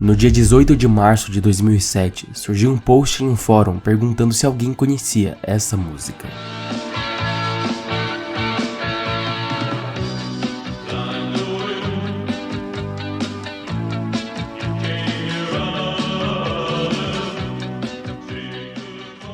No dia 18 de março de 2007, surgiu um post em um fórum perguntando se alguém conhecia essa música.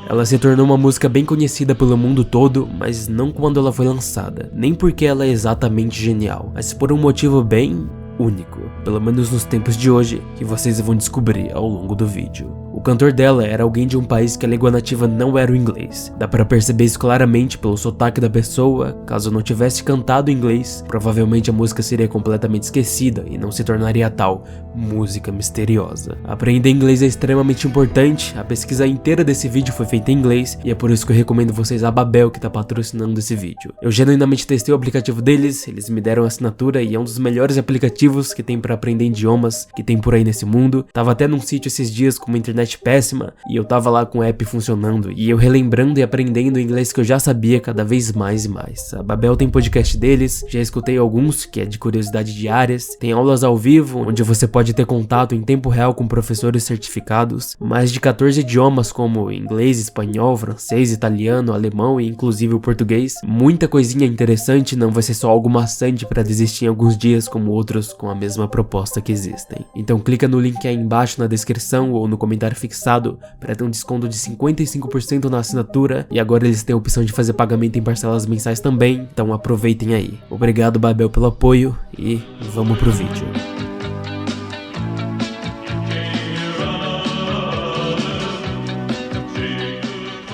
Ela se tornou uma música bem conhecida pelo mundo todo, mas não quando ela foi lançada, nem porque ela é exatamente genial, mas por um motivo bem único, pelo menos nos tempos de hoje, que vocês vão descobrir ao longo do vídeo. O cantor dela era alguém de um país que a língua nativa não era o inglês. Dá pra perceber isso claramente pelo sotaque da pessoa. Caso não tivesse cantado em inglês, provavelmente a música seria completamente esquecida e não se tornaria a tal música misteriosa. Aprender inglês é extremamente importante, a pesquisa inteira desse vídeo foi feita em inglês e é por isso que eu recomendo vocês a Babel, que tá patrocinando esse vídeo. Eu genuinamente testei o aplicativo deles, eles me deram assinatura e é um dos melhores aplicativos que tem pra aprender idiomas que tem por aí nesse mundo. Tava até num sítio esses dias com uma internet péssima e eu tava lá com o app funcionando e eu relembrando e aprendendo o inglês que eu já sabia cada vez mais e mais. A Babel tem podcast deles, já escutei alguns que é de curiosidade diárias, tem aulas ao vivo onde você pode ter contato em tempo real com professores certificados, mais de 14 idiomas como inglês, espanhol, francês, italiano, alemão e inclusive o português. Muita coisinha interessante, não vai ser só algo maçante para desistir em alguns dias como outros com a mesma proposta que existem. Então clica no link aí embaixo na descrição ou no comentário fixado para ter um desconto de 55% na assinatura e agora eles têm a opção de fazer pagamento em parcelas mensais também, então aproveitem aí. Obrigado Babel pelo apoio e vamos pro vídeo.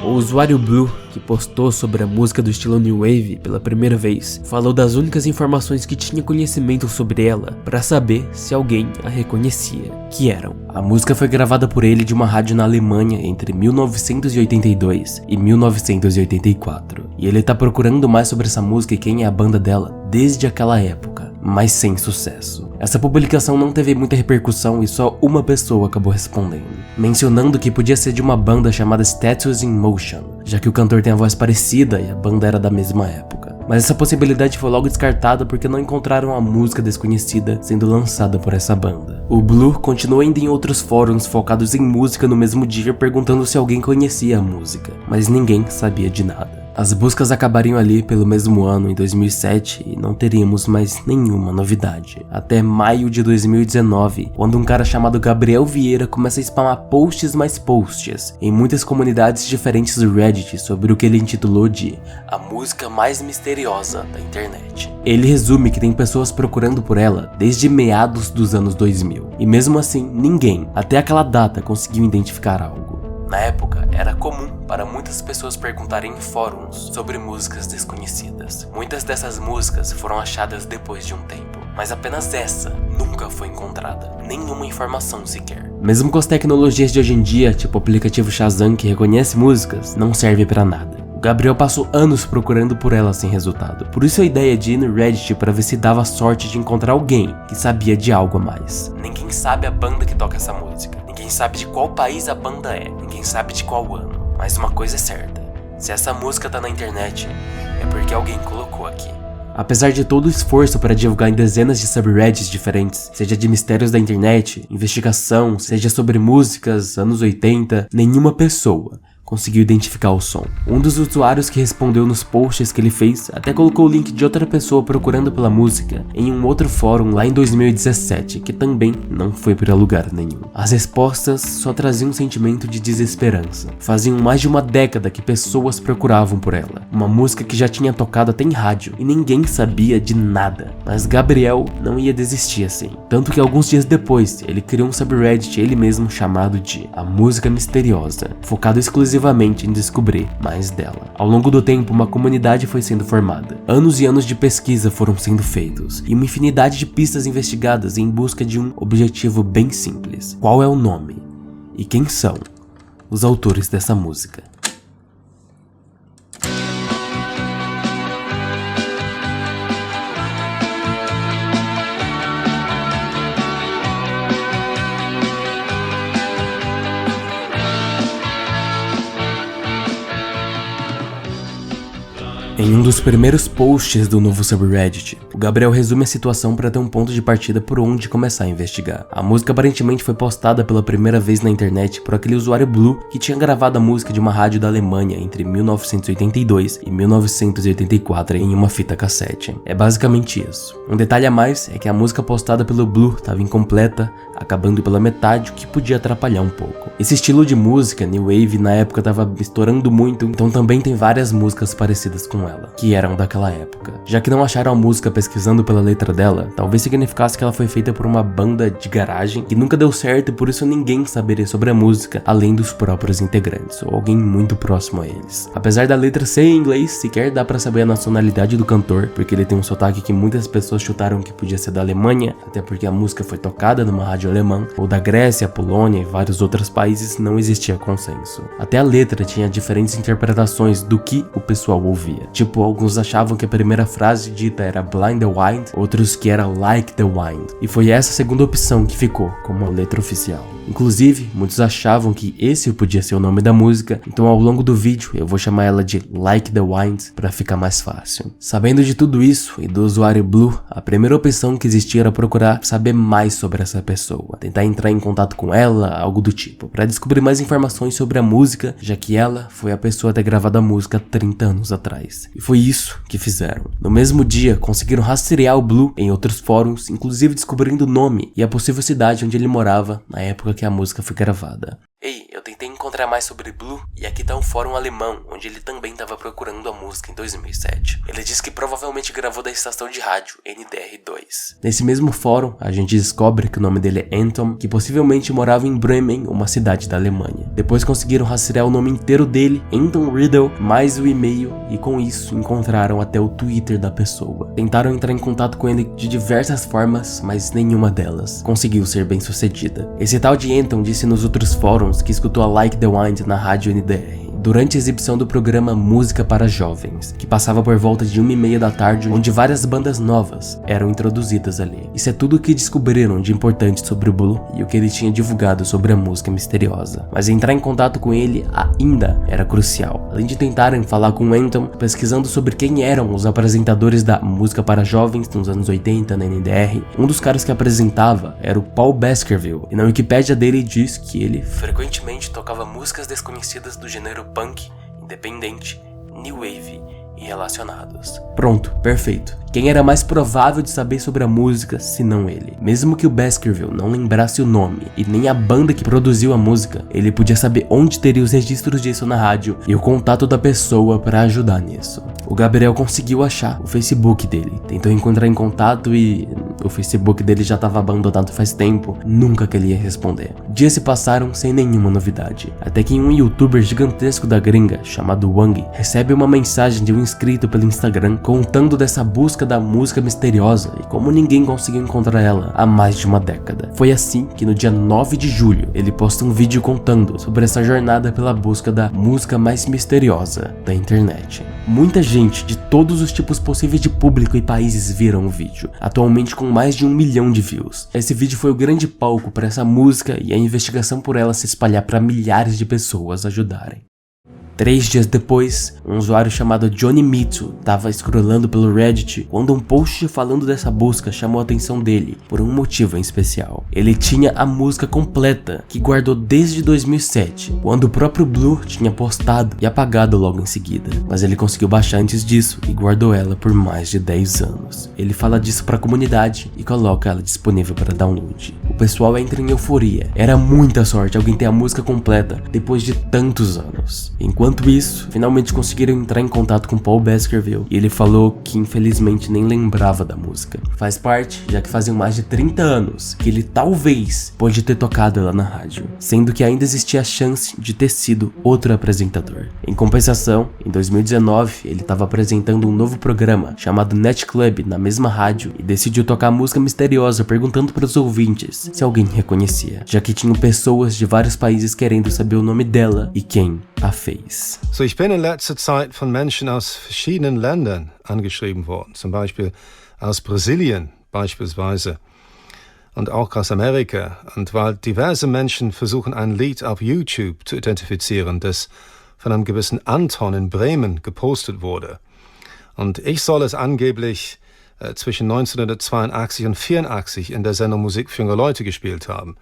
O usuário Blue, que postou sobre a música do estilo New Wave pela primeira vez, falou das únicas informações que tinha conhecimento sobre ela para saber se alguém a reconhecia, que eram: a música foi gravada por ele de uma rádio na Alemanha entre 1982 e 1984, e ele tá procurando mais sobre essa música e quem é a banda dela desde aquela época, mas sem sucesso. Essa publicação não teve muita repercussão e só uma pessoa acabou respondendo, mencionando que podia ser de uma banda chamada Statues in Motion, já que o cantor tem a voz parecida e a banda era da mesma época. Mas essa possibilidade foi logo descartada porque não encontraram a música desconhecida sendo lançada por essa banda. O Blue continuou indo em outros fóruns focados em música no mesmo dia perguntando se alguém conhecia a música, mas ninguém sabia de nada. As buscas acabariam ali pelo mesmo ano, em 2007, e não teríamos mais nenhuma novidade. Até maio de 2019, quando um cara chamado Gabriel Vieira começa a spamar posts mais posts em muitas comunidades diferentes do Reddit sobre o que ele intitulou de a música mais misteriosa da internet. Ele resume que tem pessoas procurando por ela desde meados dos anos 2000, e mesmo assim ninguém, até aquela data, conseguiu identificar algo. Na época, era comum para muitas pessoas perguntarem em fóruns sobre músicas desconhecidas. Muitas dessas músicas foram achadas depois de um tempo, mas apenas essa nunca foi encontrada, nenhuma informação sequer. Mesmo com as tecnologias de hoje em dia, tipo o aplicativo Shazam que reconhece músicas, não serve para nada. O Gabriel passou anos procurando por ela sem resultado, por isso a ideia de ir no Reddit para ver se dava sorte de encontrar alguém que sabia de algo a mais. Ninguém sabe a banda que toca essa música. Ninguém sabe de qual país a banda é, ninguém sabe de qual ano, mas uma coisa é certa: se essa música tá na internet, é porque alguém colocou aqui. Apesar de todo o esforço para divulgar em dezenas de subreddits diferentes, seja de mistérios da internet, investigação, seja sobre músicas, anos 80, nenhuma pessoa conseguiu identificar o som. Um dos usuários que respondeu nos posts que ele fez até colocou o link de outra pessoa procurando pela música em um outro fórum lá em 2017, que também não foi para lugar nenhum. As respostas só traziam um sentimento de desesperança. Faziam mais de uma década que pessoas procuravam por ela, uma música que já tinha tocado até em rádio e ninguém sabia de nada. Mas Gabriel não ia desistir assim, tanto que alguns dias depois ele criou um subreddit ele mesmo chamado de A Música Misteriosa, focado exclusivamente em descobrir mais dela. Ao longo do tempo, uma comunidade foi sendo formada. Anos e anos de pesquisa foram sendo feitos, e uma infinidade de pistas investigadas em busca de um objetivo bem simples: qual é o nome e quem são os autores dessa música. Em um dos primeiros posts do novo subreddit, o Gabriel resume a situação para ter um ponto de partida por onde começar a investigar. A música aparentemente foi postada pela primeira vez na internet por aquele usuário Blue que tinha gravado a música de uma rádio da Alemanha entre 1982 e 1984 em uma fita cassete. É basicamente isso. Um detalhe a mais é que a música postada pelo Blue estava incompleta, acabando pela metade, o que podia atrapalhar um pouco. Esse estilo de música, New Wave, na época estava estourando muito, então também tem várias músicas parecidas com ela, que eram daquela época. Já que não acharam a música pesquisando pela letra dela, talvez significasse que ela foi feita por uma banda de garagem que nunca deu certo e por isso ninguém saberia sobre a música, além dos próprios integrantes, ou alguém muito próximo a eles. Apesar da letra ser em inglês, sequer dá pra saber a nacionalidade do cantor, porque ele tem um sotaque que muitas pessoas chutaram que podia ser da Alemanha, até porque a música foi tocada numa rádio alemã, ou da Grécia, Polônia e vários outros países, não existia consenso. Até a letra tinha diferentes interpretações do que o pessoal ouvia. Tipo, alguns achavam que a primeira frase dita era Blind the Wind, outros que era Like the Wind. E foi essa segunda opção que ficou como a letra oficial. Inclusive, muitos achavam que esse podia ser o nome da música, então ao longo do vídeo eu vou chamar ela de Like the Wind para ficar mais fácil. Sabendo de tudo isso e do usuário Blue, a primeira opção que existia era procurar saber mais sobre essa pessoa, tentar entrar em contato com ela, algo do tipo, para descobrir mais informações sobre a música, já que ela foi a pessoa a ter gravado a música 30 anos atrás. E foi isso que fizeram. No mesmo dia, conseguiram rastrear o Blue em outros fóruns, inclusive descobrindo o nome e a possível cidade onde ele morava na época que a música foi gravada. Ei, eu tentei encontrar mais sobre Blue e aqui tá um fórum alemão, onde ele também estava procurando a música em 2007. Ele diz que provavelmente gravou da estação de rádio NDR2. Nesse mesmo fórum, a gente descobre que o nome dele é Anton, que possivelmente morava em Bremen, uma cidade da Alemanha. Depois conseguiram rastrear o nome inteiro dele, Anton Riedel, mais o e-mail, e com isso encontraram até o Twitter da pessoa. Tentaram entrar em contato com ele de diversas formas, mas nenhuma delas conseguiu ser bem sucedida. Esse tal de Anton disse nos outros fóruns que escutou a Like the Wind na rádio NDR durante a exibição do programa Música para Jovens, que passava por volta de 1h30 da tarde, onde várias bandas novas eram introduzidas ali. Isso é tudo o que descobriram de importante sobre o Blue e o que ele tinha divulgado sobre a música misteriosa. Mas entrar em contato com ele ainda era crucial. Além de tentarem falar com o Anton, pesquisando sobre quem eram os apresentadores da Música para Jovens nos anos 80 na NDR, um dos caras que apresentava era o Paul Baskerville, e na Wikipédia dele diz que ele frequentemente tocava músicas desconhecidas do gênero punk, independente, new wave e relacionados. Pronto, perfeito. Quem era mais provável de saber sobre a música se não ele? Mesmo que o Baskerville não lembrasse o nome e nem a banda que produziu a música, ele podia saber onde teria os registros disso na rádio e o contato da pessoa para ajudar nisso. O Gabriel conseguiu achar o Facebook dele, tentou encontrar em contato e o Facebook dele já estava abandonado faz tempo, nunca que ele ia responder. Dias se passaram sem nenhuma novidade, até que um youtuber gigantesco da gringa, chamado Wang, recebe uma mensagem de um inscrito pelo Instagram contando dessa busca da música misteriosa e como ninguém conseguiu encontrar ela há mais de uma década. Foi assim que no dia 9 de julho ele posta um vídeo contando sobre essa jornada pela busca da música mais misteriosa da internet. Muita gente de todos os tipos possíveis de público e países viram o vídeo, atualmente com mais de 1 milhão de views. Esse vídeo foi o grande palco para essa música e a investigação por ela se espalhar para milhares de pessoas ajudarem. 3 dias depois, um usuário chamado Johnny Mitsu estava scrollando pelo Reddit quando um post falando dessa busca chamou a atenção dele por um motivo em especial. Ele tinha a música completa, que guardou desde 2007, quando o próprio Blue tinha postado e apagado logo em seguida. Mas ele conseguiu baixar antes disso e guardou ela por mais de 10 anos. Ele fala disso para a comunidade e coloca ela disponível para download. O pessoal entra em euforia. Era muita sorte alguém ter a música completa depois de tantos anos. Enquanto isso, finalmente conseguiram entrar em contato com Paul Baskerville e ele falou que infelizmente nem lembrava da música. Faz parte, já que faziam mais de 30 anos que ele talvez pode ter tocado ela na rádio, sendo que ainda existia a chance de ter sido outro apresentador. Em compensação, em 2019, ele estava apresentando um novo programa chamado Net Club na mesma rádio e decidiu tocar a música misteriosa perguntando para os ouvintes se alguém reconhecia, já que tinham pessoas de vários países querendo saber o nome dela e quem a fez. So, ich bin in letzter Zeit von Menschen aus verschiedenen Ländern angeschrieben worden, zum Beispiel aus Brasilien beispielsweise und auch aus Amerika. Und weil diverse Menschen versuchen, ein Lied auf YouTube zu identifizieren, das von einem gewissen Anton in Bremen gepostet wurde. Und ich soll es angeblich zwischen 1982 und 1984 in der Sendung Musik für junge Leute gespielt haben.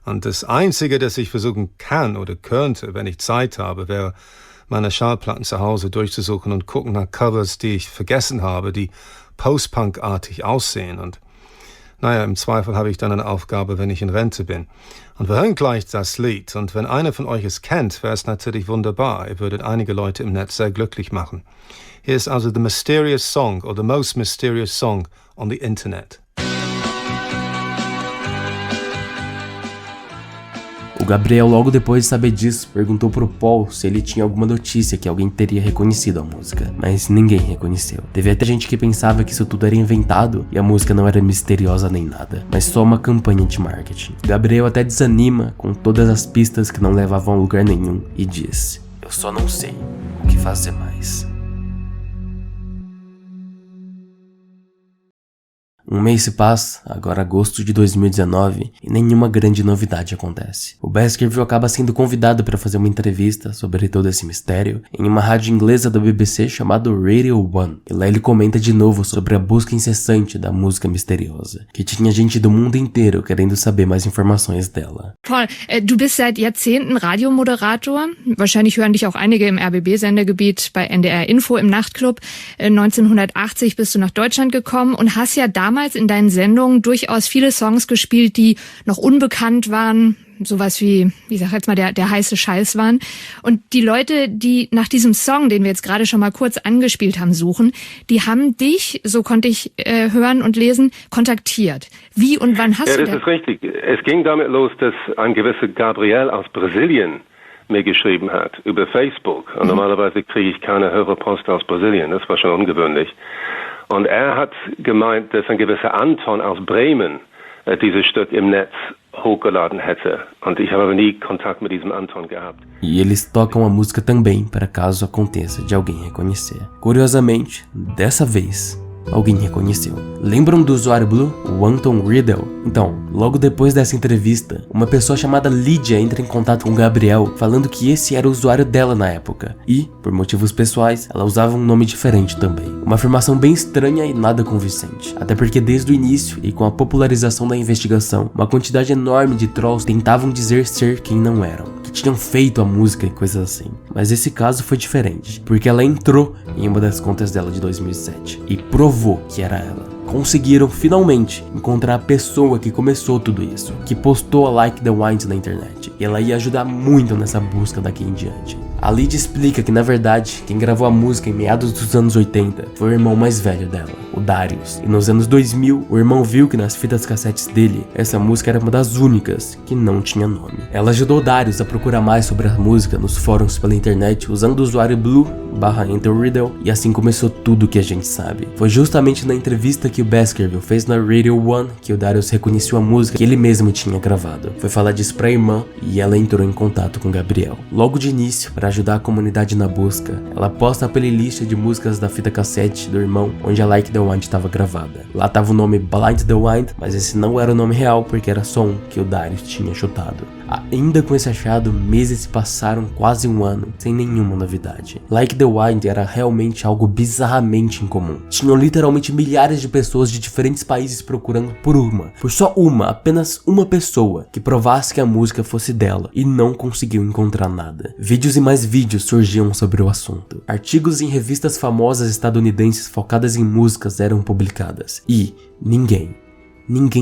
Und das Einzige, das ich versuchen kann oder könnte, wenn ich Zeit habe, wäre, meine Schallplatten zu Hause durchzusuchen und gucken nach Covers, die ich vergessen habe, die Post-Punk-artig aussehen. Und naja, im Zweifel habe ich dann eine Aufgabe, wenn ich in Rente bin. Und wir hören gleich das Lied. Und wenn einer von euch es kennt, wäre es natürlich wunderbar. Ihr würdet einige Leute im Netz sehr glücklich machen. Hier ist also The Mysterious Song, or The Most Mysterious Song on the Internet. O Gabriel, logo depois de saber disso, perguntou pro Paul se ele tinha alguma notícia que alguém teria reconhecido a música, mas ninguém reconheceu. Teve até gente que pensava que isso tudo era inventado e a música não era misteriosa nem nada, mas só uma campanha de marketing. Gabriel até desanima com todas as pistas que não levavam a lugar nenhum e diz: "Eu só não sei o que fazer mais." Um mês se passa, agora agosto de 2019, e nenhuma grande novidade acontece. O Baskerville acaba sendo convidado para fazer uma entrevista sobre todo esse mistério em uma rádio inglesa da BBC chamada Radio One. E lá ele comenta de novo sobre a busca incessante da música misteriosa, que tinha gente do mundo inteiro querendo saber mais informações dela. Paul, du bist seit Jahrzehnten Radiomoderator. Wahrscheinlich hören dich auch einige im RBB-Sendegebiet bei NDR Info im Nachtclub. 1980 bist du nach Deutschland gekommen und hast ja damals in deinen Sendungen durchaus viele Songs gespielt, die noch unbekannt waren, sowas wie, ich sag jetzt mal, der heiße Scheiß waren. Und die Leute, die nach diesem Song, den wir jetzt gerade schon mal kurz angespielt haben, suchen, die haben dich, so konnte ich hören und lesen, kontaktiert. Wie und wann hast du das? Ja, das ist richtig. Es ging damit los, dass ein gewisser Gabriel aus Brasilien mir geschrieben hat über Facebook. Und normalerweise kriege ich keine Hörerpost aus Brasilien. Das war schon ungewöhnlich. Und er hat gemeint, dass ein gewisser Anton aus Bremen dieses Stück im Netz hochgeladen hätte. Und ich habe aber nie Kontakt mit diesem Anton gehabt. E eles tocam a música também, para caso aconteça de alguém reconhecer. Curiosamente, dessa vez, alguém reconheceu. Lembram do usuário Blue, o Anton Riddle? Então, logo depois dessa entrevista, uma pessoa chamada Lídia entra em contato com o Gabriel, falando que esse era o usuário dela na época. E, por motivos pessoais, ela usava um nome diferente também. Uma afirmação bem estranha e nada convincente. Até porque desde o início, e com a popularização da investigação, uma quantidade enorme de trolls tentavam dizer ser quem não eram, que tinham feito a música e coisas assim. Mas esse caso foi diferente, porque ela entrou em uma das contas dela de 2007 e provou que era ela. Conseguiram finalmente encontrar a pessoa que começou tudo isso, que postou a Like the Wind na internet, e ela ia ajudar muito nessa busca daqui em diante. A Lid explica que, na verdade, quem gravou a música em meados dos anos 80 foi o irmão mais velho dela, o Darius. E nos anos 2000, o irmão viu que nas fitas cassetes dele, essa música era uma das únicas que não tinha nome. Ela ajudou o Darius a procurar mais sobre a música nos fóruns pela internet, usando o usuário Blue/Enter Riddle, e assim começou tudo que a gente sabe. Foi justamente na entrevista que o Baskerville fez na Radio One que o Darius reconheceu a música que ele mesmo tinha gravado. Foi falar disso pra irmã e ela entrou em contato com Gabriel. Logo de início, para ajudar a comunidade na busca, ela posta a playlist de músicas da fita cassete do irmão onde a Like the Wind estava gravada. Lá tava o nome Blind the Wind, mas esse não era o nome real porque era só um que o Darius tinha chutado. Ainda com esse achado, meses se passaram, quase um ano, sem nenhuma novidade. Like the Wind era realmente algo bizarramente incomum. Tinham literalmente milhares de pessoas de diferentes países procurando por só uma, apenas uma pessoa, que provasse que a música fosse dela, e não conseguiu encontrar nada. Vídeos e mais vídeos surgiam sobre o assunto. Artigos em revistas famosas estadunidenses focadas em músicas eram publicadas, e ninguém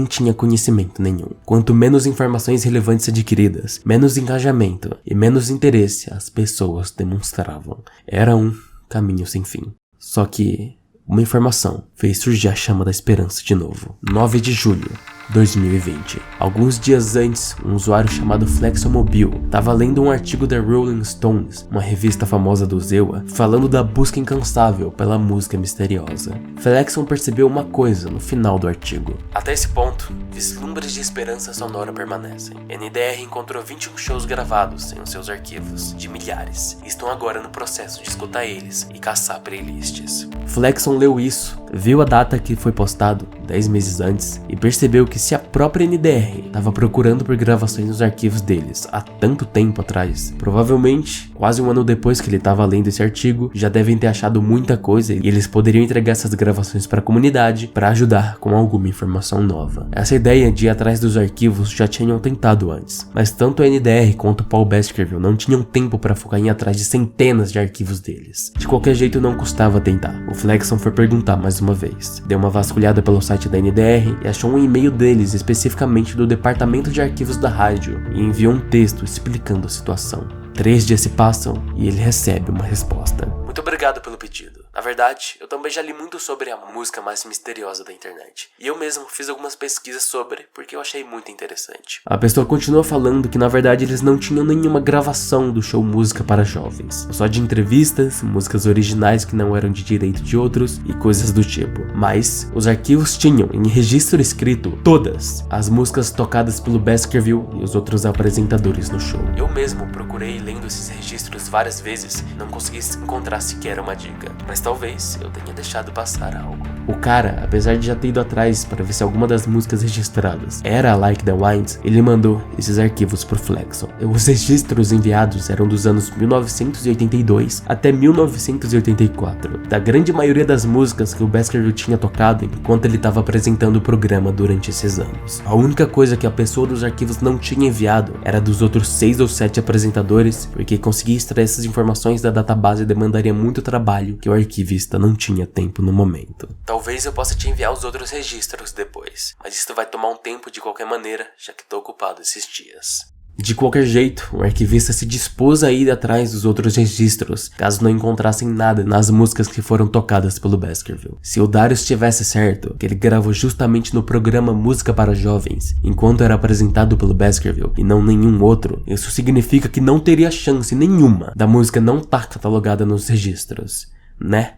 tinha conhecimento nenhum. Quanto menos informações relevantes adquiridas, menos engajamento e menos interesse as pessoas demonstravam. Era um caminho sem fim. Só que uma informação fez surgir a chama da esperança de novo. 9 de julho 2020. Alguns dias antes, um usuário chamado Flexomobile estava lendo um artigo da Rolling Stones, uma revista famosa do ZEWA, falando da busca incansável pela música misteriosa. Flexon percebeu uma coisa no final do artigo. Até esse ponto, vislumbres de esperança sonora permanecem. NDR encontrou 21 shows gravados em seus arquivos, de milhares, e estão agora no processo de escutar eles e caçar playlists. Flexon leu isso, viu a data que foi postado, 10 meses antes e percebeu que se a própria NDR estava procurando por gravações nos arquivos deles há tanto tempo atrás, provavelmente, quase um ano depois que ele estava lendo esse artigo, já devem ter achado muita coisa e eles poderiam entregar essas gravações para a comunidade para ajudar com alguma informação nova. Essa ideia de ir atrás dos arquivos já tinham tentado antes, mas tanto a NDR quanto Paul Baskerville não tinham tempo para focar em ir atrás de centenas de arquivos deles. De qualquer jeito, não custava tentar. O Flexon foi perguntar mais uma vez. Deu uma vasculhada pelo site da NDR e achou um e-mail deles, especificamente do departamento de arquivos da rádio, e enviou um texto explicando a situação. 3 dias se passam e ele recebe uma resposta. Muito obrigado pelo pedido. Na verdade, eu também já li muito sobre a música mais misteriosa da internet. E eu mesmo fiz algumas pesquisas sobre, porque eu achei muito interessante. A pessoa continua falando que na verdade eles não tinham nenhuma gravação do show Música para Jovens. Só de entrevistas, músicas originais que não eram de direito de outros e coisas do tipo. Mas os arquivos tinham em registro escrito todas as músicas tocadas pelo Baskerville e os outros apresentadores no show. Eu mesmo procurei lendo esses registros várias vezes e não consegui encontrar sequer uma dica. Mas talvez eu tenha deixado passar algo. O cara, apesar de já ter ido atrás para ver se alguma das músicas registradas era a Like the Wind, ele mandou esses arquivos pro Flexon. Os registros enviados eram dos anos 1982 até 1984, da grande maioria das músicas que o Baskerville tinha tocado enquanto ele estava apresentando o programa durante esses anos. A única coisa que a pessoa dos arquivos não tinha enviado era dos outros 6 ou 7 apresentadores, porque conseguir extrair essas informações da database demandaria muito trabalho que o arquivista não tinha tempo no momento. Talvez eu possa te enviar os outros registros depois, mas isso vai tomar um tempo de qualquer maneira, já que estou ocupado esses dias. De qualquer jeito, o arquivista se dispôs a ir atrás dos outros registros, caso não encontrassem nada nas músicas que foram tocadas pelo Baskerville. Se o Darius estivesse certo, que ele gravou justamente no programa Música para Jovens, enquanto era apresentado pelo Baskerville e não nenhum outro, isso significa que não teria chance nenhuma da música não estar catalogada nos registros. Né?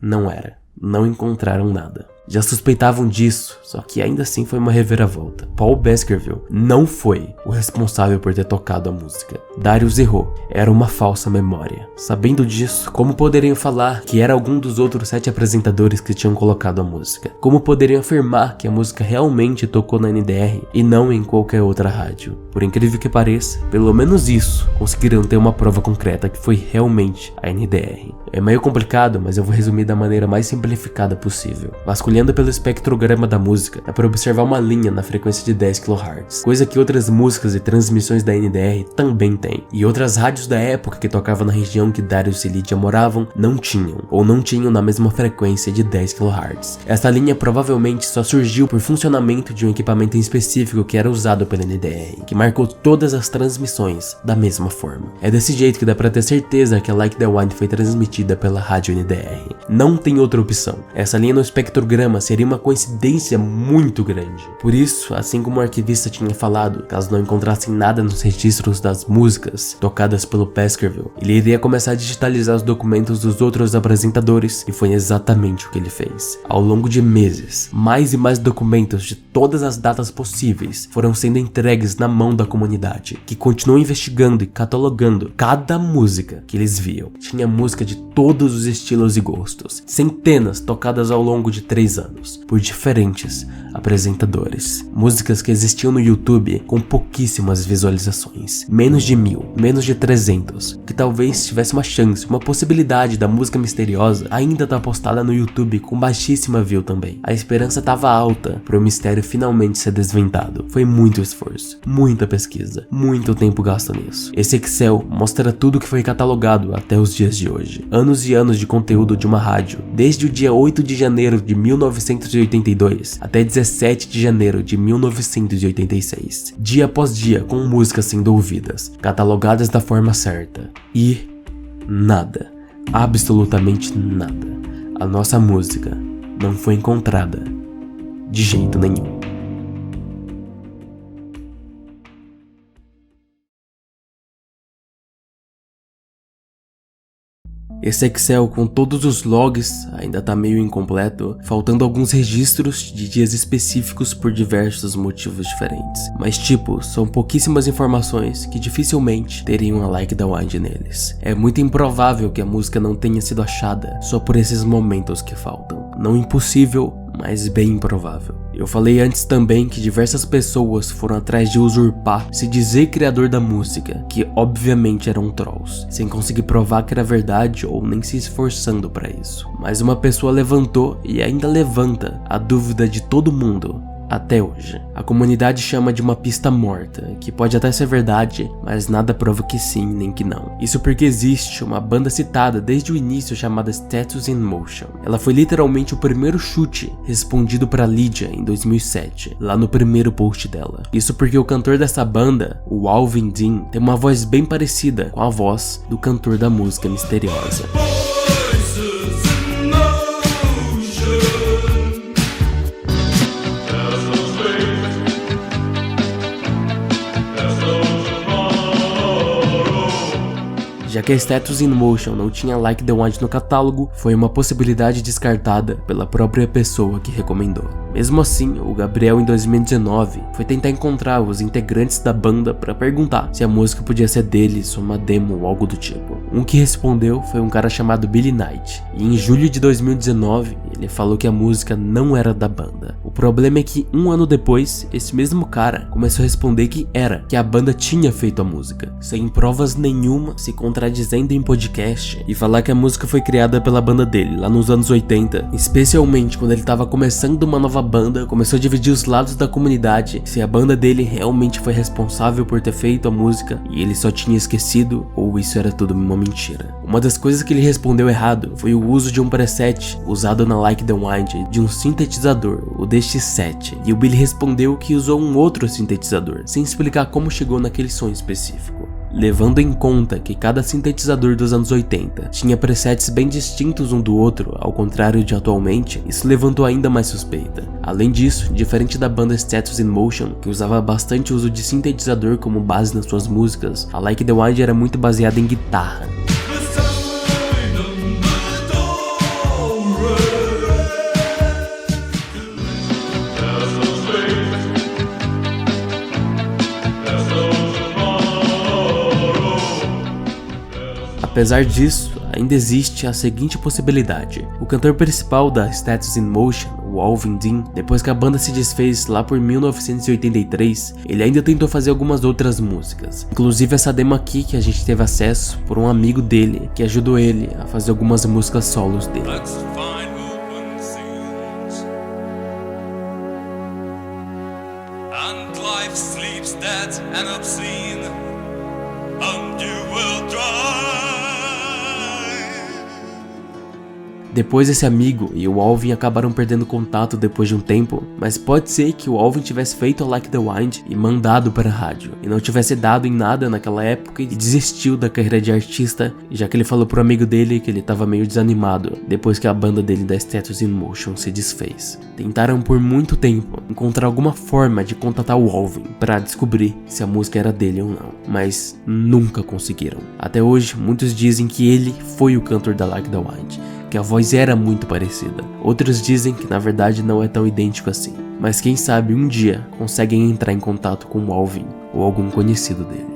Não era. Não encontraram nada. Já suspeitavam disso, só que ainda assim foi uma reviravolta. Paul Baskerville não foi o responsável por ter tocado a música. Darius errou, era uma falsa memória. Sabendo disso, como poderiam falar que era algum dos outros 7 apresentadores que tinham colocado a música? Como poderiam afirmar que a música realmente tocou na NDR e não em qualquer outra rádio? Por incrível que pareça, pelo menos isso, conseguiram ter uma prova concreta que foi realmente a NDR. É meio complicado, mas eu vou resumir da maneira mais simplificada possível. Vasculhando pelo espectrograma da música, dá para observar uma linha na frequência de 10 kHz, coisa que outras músicas e transmissões da NDR também têm. E outras rádios da época que tocavam na região que Darius e Lydia moravam não tinham, ou não tinham na mesma frequência de 10 kHz. Essa linha provavelmente só surgiu por funcionamento de um equipamento em específico que era usado pela NDR, que marcou todas as transmissões da mesma forma. É desse jeito que dá pra ter certeza que a Like the Wind foi transmitida pela rádio NDR. Não tem outra opção. Essa linha no espectrograma seria uma coincidência muito grande. Por isso, assim como o arquivista tinha falado, caso não encontrassem nada nos registros das músicas tocadas pelo Baskerville, ele iria começar a digitalizar os documentos dos outros apresentadores, e foi exatamente o que ele fez. Ao longo de meses, mais e mais documentos de todas as datas possíveis foram sendo entregues na mão da comunidade, que continuou investigando e catalogando cada música que eles viam. Tinha música de todos os estilos e gostos, centenas tocadas ao longo de 3 anos, por diferentes apresentadores. Músicas que existiam no YouTube com pouquíssimas visualizações, menos de 1000, menos de 300, que talvez tivesse uma chance, uma possibilidade da música misteriosa ainda estar postada no YouTube com baixíssima view também. A esperança estava alta para o mistério finalmente ser desvendado. Foi muito esforço, muita pesquisa, muito tempo gasto nisso. Esse Excel mostra tudo que foi catalogado até os dias de hoje. Anos e anos de conteúdo de uma rádio, desde o dia 8 de janeiro de 1982 até 17 de janeiro de 1986. Dia após dia, com músicas sendo ouvidas, catalogadas da forma certa. E nada, absolutamente nada. A nossa música não foi encontrada de jeito nenhum. Esse Excel com todos os logs ainda tá meio incompleto, faltando alguns registros de dias específicos por diversos motivos diferentes. Mas são pouquíssimas informações que dificilmente teriam a Like the Wind neles. É muito improvável que a música não tenha sido achada só por esses momentos que faltam. Não impossível, mas bem improvável. Eu falei antes também que diversas pessoas foram atrás de usurpar, se dizer criador da música, que obviamente eram trolls, sem conseguir provar que era verdade ou nem se esforçando para isso. Mas uma pessoa levantou e ainda levanta a dúvida de todo mundo até hoje. A comunidade chama de uma pista morta, que pode até ser verdade, mas nada prova que sim nem que não. Isso porque existe uma banda citada desde o início chamada Status in Motion. Ela foi literalmente o primeiro chute respondido para Lydia em 2007, lá no primeiro post dela. Isso porque o cantor dessa banda, o Alvin Dean, tem uma voz bem parecida com a voz do cantor da música misteriosa. Já que a Status in Motion não tinha Like the Wind no catálogo, foi uma possibilidade descartada pela própria pessoa que recomendou. Mesmo assim, o Gabriel em 2019 foi tentar encontrar os integrantes da banda para perguntar se a música podia ser deles ou uma demo ou algo do tipo. Um que respondeu foi um cara chamado Billy Knight, e em julho de 2019 ele falou que a música não era da banda. O problema é que um ano depois, esse mesmo cara começou a responder que a banda tinha feito a música, sem provas nenhuma, se contradizendo em podcast, e falar que a música foi criada pela banda dele lá nos anos 80, especialmente quando ele estava começando uma nova banda. Começou a dividir os lados da comunidade, se a banda dele realmente foi responsável por ter feito a música e ele só tinha esquecido, ou isso era tudo uma mentira. Uma das coisas que ele respondeu errado foi o uso de um preset usado na Like the Wind de um sintetizador, o DX7, e o Billy respondeu que usou um outro sintetizador, sem explicar como chegou naquele som específico. Levando em conta que cada sintetizador dos anos 80 tinha presets bem distintos um do outro, ao contrário de atualmente, isso levantou ainda mais suspeita. Além disso, diferente da banda Status in Motion, que usava bastante uso de sintetizador como base nas suas músicas, a Like the Wind era muito baseada em guitarra. Apesar disso, ainda existe a seguinte possibilidade. O cantor principal da Status in Motion, o Alvin Dean, depois que a banda se desfez lá por 1983, ele ainda tentou fazer algumas outras músicas. Inclusive essa demo aqui que a gente teve acesso por um amigo dele, que ajudou ele a fazer algumas músicas solos dele. Depois esse amigo e o Alvin acabaram perdendo contato depois de um tempo, mas pode ser que o Alvin tivesse feito a Like the Wind e mandado para a rádio, e não tivesse dado em nada naquela época e desistiu da carreira de artista, já que ele falou pro amigo dele que ele estava meio desanimado depois que a banda dele da Status in Motion se desfez. Tentaram por muito tempo encontrar alguma forma de contatar o Alvin para descobrir se a música era dele ou não, mas nunca conseguiram. Até hoje, muitos dizem que ele foi o cantor da Like the Wind, que a voz era muito parecida. Outros dizem que na verdade não é tão idêntico assim, mas quem sabe um dia conseguem entrar em contato com o Alvin ou algum conhecido dele.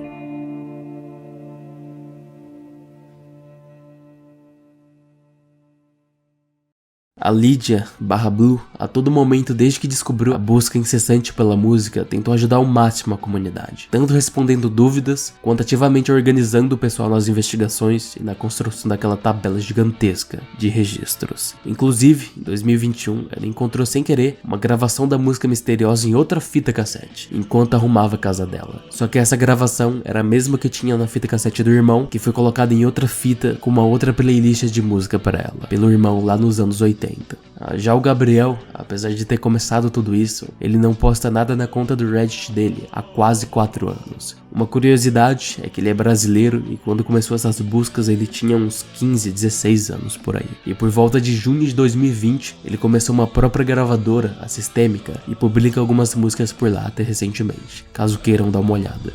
A Lydia /Blue, a todo momento desde que descobriu a busca incessante pela música, tentou ajudar ao máximo a comunidade, tanto respondendo dúvidas, quanto ativamente organizando o pessoal nas investigações e na construção daquela tabela gigantesca de registros. Inclusive, em 2021, ela encontrou sem querer uma gravação da música misteriosa em outra fita cassete, enquanto arrumava a casa dela. Só que essa gravação era a mesma que tinha na fita cassete do irmão, que foi colocada em outra fita com uma outra playlist de música para ela, pelo irmão lá nos anos 80. Já o Gabriel, apesar de ter começado tudo isso, ele não posta nada na conta do Reddit dele há quase 4 anos. Uma curiosidade é que ele é brasileiro e quando começou essas buscas ele tinha uns 15, 16 anos por aí. E por volta de junho de 2020, ele começou uma própria gravadora, a Sistêmica, e publica algumas músicas por lá até recentemente, caso queiram dar uma olhada.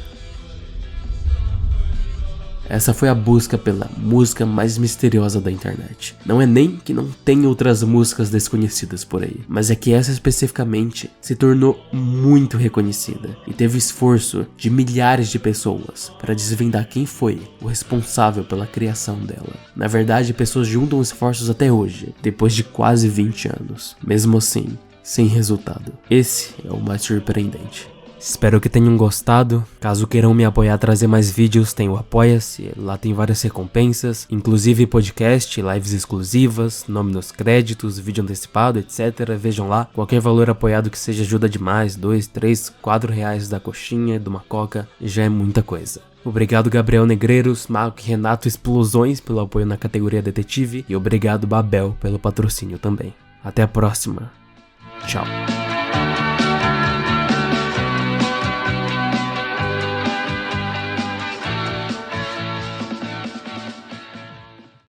Essa foi a busca pela música mais misteriosa da internet. Não é nem que não tem outras músicas desconhecidas por aí, mas é que essa especificamente se tornou muito reconhecida e teve esforço de milhares de pessoas para desvendar quem foi o responsável pela criação dela. Na verdade, pessoas juntam esforços até hoje, depois de quase 20 anos. Mesmo assim, sem resultado. Esse é o mais surpreendente. Espero que tenham gostado. Caso queiram me apoiar a trazer mais vídeos, tem o Apoia-se. Lá tem várias recompensas, inclusive podcast, lives exclusivas, nome nos créditos, vídeo antecipado, etc. Vejam lá. Qualquer valor apoiado que seja ajuda demais. 2, 3, 4 reais da coxinha, de uma coca, já é muita coisa. Obrigado Gabriel Negreiros, Marco e Renato Explosões pelo apoio na categoria Detetive. E obrigado Babel pelo patrocínio também. Até a próxima. Tchau.